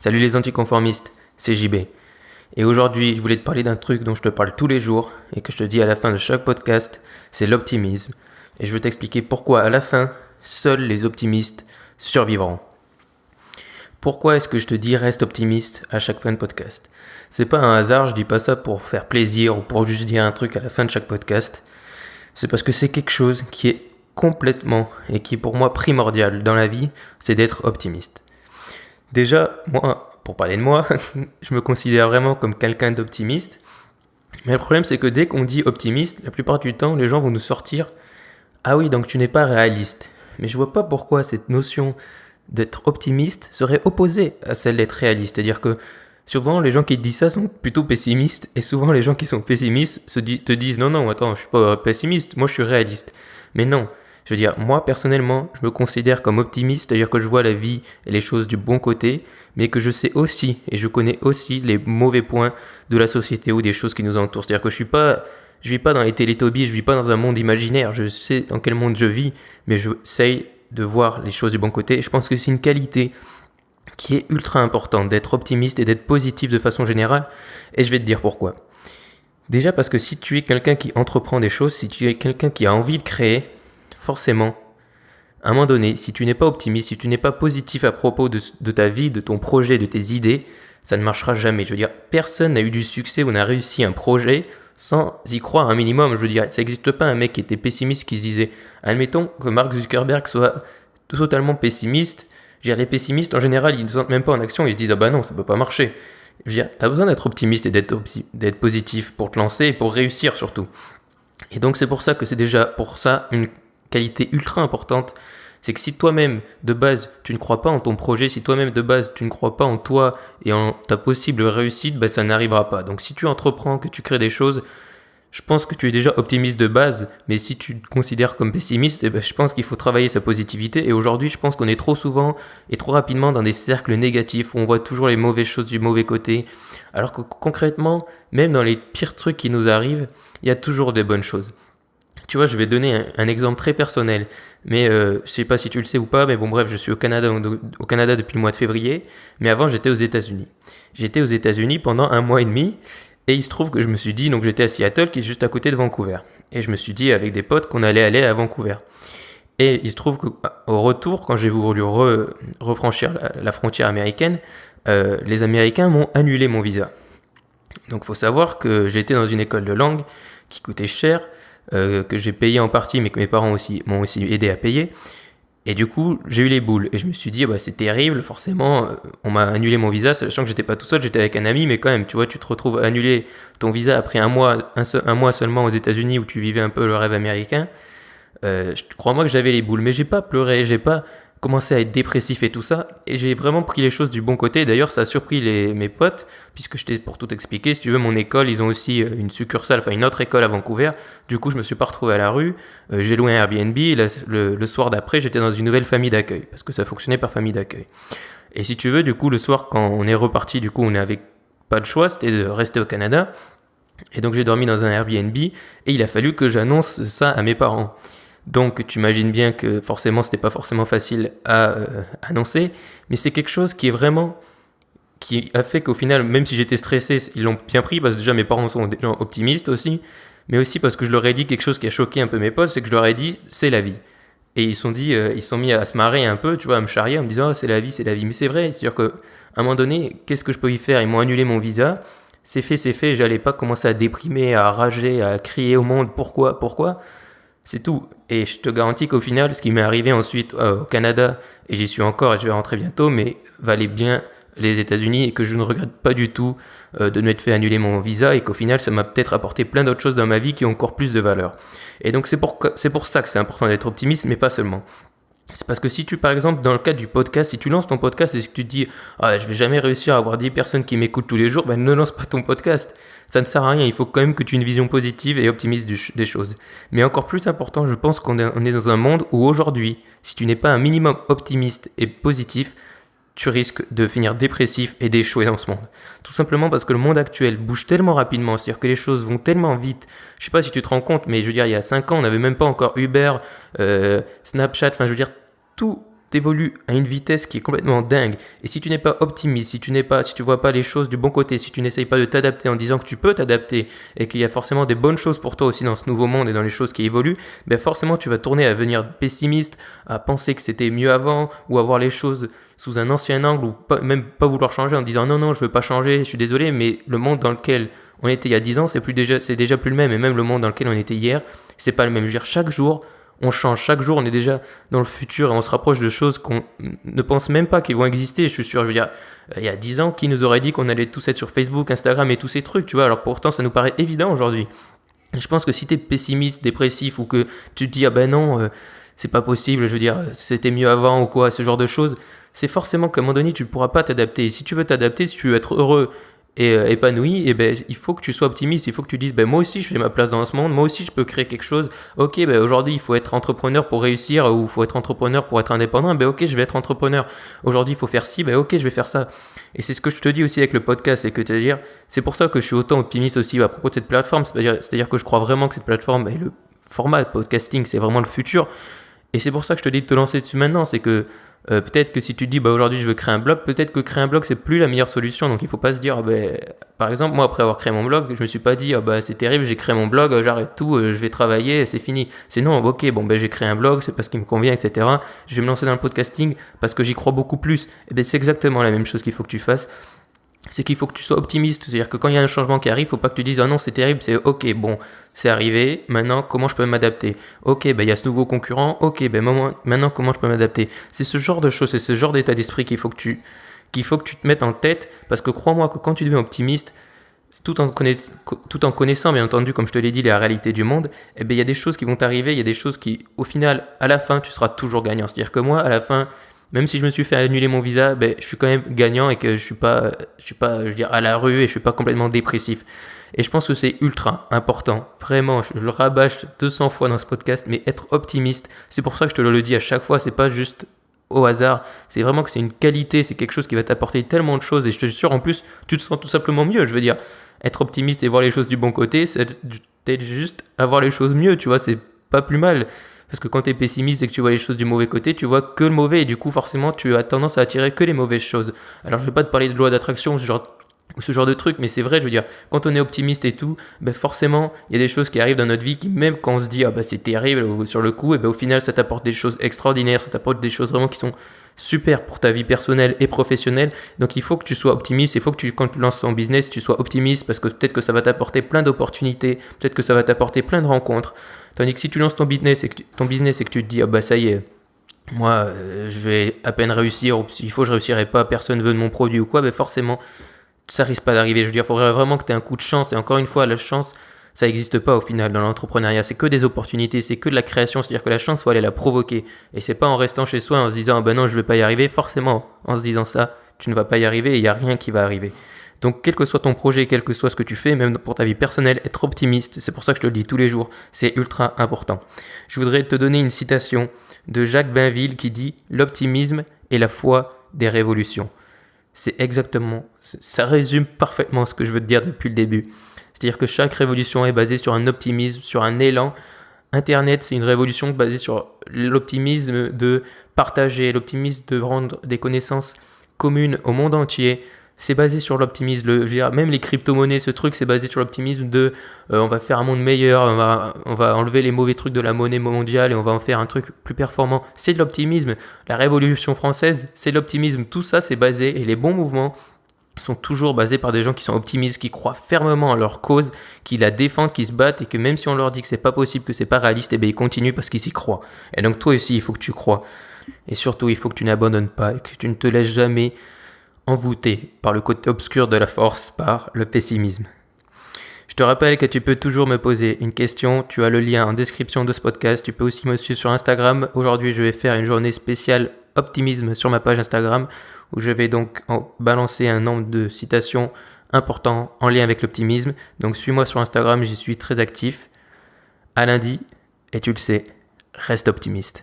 Salut les anticonformistes, c'est JB. Et aujourd'hui, je voulais te parler d'un truc dont je te parle tous les jours et que je te dis à la fin de chaque podcast, c'est l'optimisme. Et je veux t'expliquer pourquoi à la fin, seuls les optimistes survivront. Pourquoi est-ce que je te dis reste optimiste à chaque fin de podcast ? C'est pas un hasard, je dis pas ça pour faire plaisir ou pour juste dire un truc à la fin de chaque podcast. C'est parce que c'est quelque chose qui est complètement et qui est pour moi primordial dans la vie, c'est d'être optimiste. Déjà, moi, pour parler de moi, je me considère vraiment comme quelqu'un d'optimiste. Mais le problème, c'est que dès qu'on dit optimiste, la plupart du temps, les gens vont nous sortir « Ah oui, donc tu n'es pas réaliste ». Mais je vois pas pourquoi cette notion d'être optimiste serait opposée à celle d'être réaliste. C'est-à-dire que souvent, les gens qui te disent ça sont plutôt pessimistes. Et souvent, les gens qui sont pessimistes te disent « Non, attends, je suis pas pessimiste, moi je suis réaliste ». Mais non. Je veux dire, moi, personnellement, je me considère comme optimiste, c'est-à-dire que je vois la vie et les choses du bon côté, mais que je sais aussi, et je connais aussi les mauvais points de la société ou des choses qui nous entourent. C'est-à-dire que je vis pas dans les Télétobies, je vis pas dans un monde imaginaire, je sais dans quel monde je vis, mais j'essaye de voir les choses du bon côté. Et je pense que c'est une qualité qui est ultra importante, d'être optimiste et d'être positif de façon générale, et je vais te dire pourquoi. Déjà parce que si tu es quelqu'un qui entreprend des choses, si tu es quelqu'un qui a envie de créer, forcément, à un moment donné, si tu n'es pas optimiste, si tu n'es pas positif à propos de ta vie, de ton projet, de tes idées, ça ne marchera jamais. Je veux dire, personne n'a eu du succès ou n'a réussi un projet sans y croire un minimum. Je veux dire, ça n'existe pas un mec qui était pessimiste qui se disait, admettons que Mark Zuckerberg soit totalement pessimiste. Je veux dire, les pessimistes, en général, ils ne sont même pas en action, ils se disent, ah bah non, ça peut pas marcher. Je veux dire, t'as besoin d'être optimiste et d'être positif pour te lancer et pour réussir surtout. Et donc c'est pour ça que c'est déjà pour ça une qualité ultra importante, c'est que si toi-même de base tu ne crois pas en ton projet, si toi-même de base tu ne crois pas en toi et en ta possible réussite, ben ça n'arrivera pas. Donc si tu entreprends, que tu crées des choses, je pense que tu es déjà optimiste de base, mais si tu te considères comme pessimiste, ben je pense qu'il faut travailler sa positivité. Et aujourd'hui, je pense qu'on est trop souvent et trop rapidement dans des cercles négatifs où on voit toujours les mauvaises choses du mauvais côté, alors que concrètement, même dans les pires trucs qui nous arrivent, il y a toujours des bonnes choses. Tu vois, je vais donner un exemple très personnel, mais je sais pas si tu le sais ou pas, mais bon bref, je suis au Canada depuis le mois de février, mais avant j'étais aux États-Unis. J'étais aux États-Unis pendant 1 mois et demi, et il se trouve que je me suis dit, donc j'étais à Seattle, qui est juste à côté de Vancouver, et je me suis dit avec des potes qu'on allait aller à Vancouver. Et il se trouve qu'au retour, quand j'ai voulu refranchir la frontière américaine, les Américains m'ont annulé mon visa. Donc il faut savoir que j'étais dans une école de langue qui coûtait cher, que j'ai payé en partie, mais que mes parents m'ont aussi aidé à payer. Et du coup, j'ai eu les boules. Et je me suis dit, bah, c'est terrible, forcément, on m'a annulé mon visa, sachant que j'étais pas tout seul, j'étais avec un ami, mais quand même, tu vois, tu te retrouves à annuler ton visa après un mois seulement aux États-Unis où tu vivais un peu le rêve américain. Crois-moi que j'avais les boules, mais j'ai pas pleuré, j'ai pas commencé à être dépressif et tout ça, et j'ai vraiment pris les choses du bon côté. D'ailleurs, ça a surpris mes potes, puisque pour tout expliquer, si tu veux, mon école, ils ont aussi une succursale, enfin une autre école à Vancouver. Du coup, je me suis pas retrouvé à la rue, j'ai loué un Airbnb, et le soir d'après, j'étais dans une nouvelle famille d'accueil, parce que ça fonctionnait par famille d'accueil. Et si tu veux, du coup, le soir, quand on est reparti, du coup, on n'avait pas de choix, c'était de rester au Canada, et donc j'ai dormi dans un Airbnb, et il a fallu que j'annonce ça à mes parents. Donc tu imagines bien que forcément c'était pas forcément facile à annoncer, mais c'est quelque chose qui a fait qu'au final, même si j'étais stressé, ils l'ont bien pris parce que déjà mes parents sont des gens optimistes aussi, mais aussi parce que je leur ai dit quelque chose qui a choqué un peu mes potes, c'est que je leur ai dit c'est la vie. Et ils sont mis à se marrer un peu, tu vois, à me charrier en me disant oh, c'est la vie, mais c'est vrai, c'est-à-dire qu'à un moment donné, qu'est-ce que je peux y faire ? Ils m'ont annulé mon visa, c'est fait, j'allais pas commencer à déprimer, à rager, à crier au monde pourquoi. C'est tout. Et je te garantis qu'au final, ce qui m'est arrivé ensuite au Canada, et j'y suis encore et je vais rentrer bientôt, mais valait bien les États-Unis et que je ne regrette pas du tout de m'être fait annuler mon visa et qu'au final, ça m'a peut-être apporté plein d'autres choses dans ma vie qui ont encore plus de valeur. Et donc, c'est pour ça que c'est important d'être optimiste, mais pas seulement. C'est parce que si tu, par exemple, dans le cadre du podcast, si tu lances ton podcast et que tu te dis « Ah, je vais jamais réussir à avoir 10 personnes qui m'écoutent tous les jours », ben ne lance pas ton podcast. Ça ne sert à rien, il faut quand même que tu aies une vision positive et optimiste des choses. Mais encore plus important, je pense qu'on est dans un monde où aujourd'hui, si tu n'es pas un minimum optimiste et positif, tu risques de finir dépressif et d'échouer dans ce monde. Tout simplement parce que le monde actuel bouge tellement rapidement, c'est-à-dire que les choses vont tellement vite. Je sais pas si tu te rends compte, mais je veux dire, il y a 5 ans, on n'avait même pas encore Uber, Snapchat, enfin je veux dire, tout t'évolues à une vitesse qui est complètement dingue. Et si tu n'es pas optimiste, si tu vois pas les choses du bon côté, si tu n'essayes pas de t'adapter en disant que tu peux t'adapter et qu'il y a forcément des bonnes choses pour toi aussi dans ce nouveau monde et dans les choses qui évoluent, ben forcément tu vas tourner à devenir pessimiste, à penser que c'était mieux avant ou à voir les choses sous un ancien angle ou même pas vouloir changer en disant non, je veux pas changer, je suis désolé, mais le monde dans lequel on était il y a 10 ans, c'est déjà plus le même. Et même le monde dans lequel on était hier, c'est pas le même. Je veux dire, chaque jour, on change. Chaque jour, on est déjà dans le futur et on se rapproche de choses qu'on ne pense même pas qu'ils vont exister. Je suis sûr, je veux dire, il y a 10 ans, qui nous aurait dit qu'on allait tous être sur Facebook, Instagram et tous ces trucs, tu vois, alors pourtant, ça nous paraît évident aujourd'hui. Et je pense que si t'es pessimiste, dépressif ou que tu te dis, ah ben non, c'est pas possible, je veux dire, c'était mieux avant ou quoi, ce genre de choses, c'est forcément qu'à un moment donné, tu ne pourras pas t'adapter. Et si tu veux t'adapter, si tu veux être heureux et épanoui, et ben il faut que tu sois optimiste, il faut que tu dises ben moi aussi je fais ma place dans ce monde, moi aussi je peux créer quelque chose. Ok, ben aujourd'hui il faut être entrepreneur pour réussir ou il faut être entrepreneur pour être indépendant. Ben ok, je vais être entrepreneur. Aujourd'hui il faut faire ci, ben ok, je vais faire ça. Et c'est ce que je te dis aussi avec le podcast, c'est pour ça que je suis autant optimiste aussi à propos de cette plateforme. C'est-à-dire que je crois vraiment que cette plateforme et le format de podcasting c'est vraiment le futur. Et c'est pour ça que je te dis de te lancer dessus maintenant, c'est que peut-être que si tu te dis aujourd'hui je veux créer un blog, peut-être que créer un blog c'est plus la meilleure solution. Donc il faut pas se dire par exemple moi après avoir créé mon blog je me suis pas dit c'est terrible, j'ai créé mon blog, j'arrête tout, je vais travailler, c'est fini. C'est non, ok, j'ai créé un blog, c'est parce qu'il me convient, etc. Je vais me lancer dans le podcasting parce que j'y crois beaucoup plus. Et c'est exactement la même chose qu'il faut que tu fasses. C'est qu'il faut que tu sois optimiste, c'est-à-dire que quand il y a un changement qui arrive, il ne faut pas que tu dises non c'est terrible, c'est ok, c'est arrivé, maintenant comment je peux m'adapter, ok, il y a ce nouveau concurrent, ok, maintenant comment je peux m'adapter. C'est ce genre de choses, c'est ce genre d'état d'esprit qu'il faut que tu te mettes en tête, parce que crois-moi que quand tu deviens optimiste, tout en connaissant bien entendu, comme je te l'ai dit, la réalité du monde, il y a des choses qui vont t'arriver, il y a des choses qui au final, à la fin, tu seras toujours gagnant. C'est-à-dire que moi, à la fin, même si je me suis fait annuler mon visa, je suis quand même gagnant et que je suis pas, je veux dire, à la rue et je suis pas complètement dépressif. Et je pense que c'est ultra important. Vraiment, je le rabâche 200 fois dans ce podcast, mais être optimiste, c'est pour ça que je te le dis à chaque fois, c'est pas juste au hasard. C'est vraiment que c'est une qualité, c'est quelque chose qui va t'apporter tellement de choses et je te jure, en plus, tu te sens tout simplement mieux. Je veux dire, être optimiste et voir les choses du bon côté, c'est juste avoir les choses mieux, tu vois, c'est pas plus mal. Parce que quand tu es pessimiste et que tu vois les choses du mauvais côté, tu vois que le mauvais et du coup forcément tu as tendance à attirer que les mauvaises choses. Alors je vais pas te parler de loi d'attraction ou ce genre de truc, mais c'est vrai, je veux dire, quand on est optimiste et tout, forcément il y a des choses qui arrivent dans notre vie qui même quand on se dit c'est terrible sur le coup, au final ça t'apporte des choses extraordinaires, ça t'apporte des choses vraiment qui sont super pour ta vie personnelle et professionnelle. Donc il faut que tu sois optimiste, il faut que quand tu lances ton business, tu sois optimiste parce que peut-être que ça va t'apporter plein d'opportunités, peut-être que ça va t'apporter plein de rencontres. Tandis que si tu lances ton business et que tu te dis ça y est, moi je vais à peine réussir, ou s'il faut je réussirai pas, personne veut de mon produit ou quoi, forcément ça risque pas d'arriver. Je veux dire, il faudrait vraiment que tu aies un coup de chance, et encore une fois la chance ça n'existe pas au final dans l'entrepreneuriat, c'est que des opportunités, c'est que de la création, c'est-à-dire que la chance, il faut aller la provoquer. Et c'est pas en restant chez soi en se disant non, je vais pas y arriver, forcément, en se disant ça, tu ne vas pas y arriver et il n'y a rien qui va arriver. Donc quel que soit ton projet, quel que soit ce que tu fais, même pour ta vie personnelle, être optimiste, c'est pour ça que je te le dis tous les jours, c'est ultra important. Je voudrais te donner une citation de Jacques Bainville qui dit « L'optimisme est la foi des révolutions ». C'est exactement, ça résume parfaitement ce que je veux te dire depuis le début. C'est-à-dire que chaque révolution est basée sur un optimisme, sur un élan. Internet, c'est une révolution basée sur l'optimisme de partager, l'optimisme de rendre des connaissances communes au monde entier. C'est basé sur l'optimisme. Même les crypto-monnaies, ce truc, c'est basé sur l'optimisme de on va faire un monde meilleur, on va enlever les mauvais trucs de la monnaie mondiale et on va en faire un truc plus performant. C'est de l'optimisme. La Révolution française, c'est de l'optimisme. Tout ça, c'est basé, et les bons mouvements sont toujours basés par des gens qui sont optimistes, qui croient fermement en leur cause, qui la défendent, qui se battent, et que même si on leur dit que c'est pas possible, que c'est pas réaliste, ils continuent parce qu'ils y croient. Et donc toi aussi, il faut que tu crois. Et surtout, il faut que tu n'abandonnes pas et que tu ne te laisses jamais envoûter par le côté obscur de la force, par le pessimisme. Je te rappelle que tu peux toujours me poser une question, tu as le lien en description de ce podcast, tu peux aussi me suivre sur Instagram. Aujourd'hui, je vais faire une journée spéciale optimisme sur ma page Instagram, où je vais donc balancer un nombre de citations importants en lien avec l'optimisme. Donc suis-moi sur Instagram, j'y suis très actif. À lundi, et tu le sais, reste optimiste.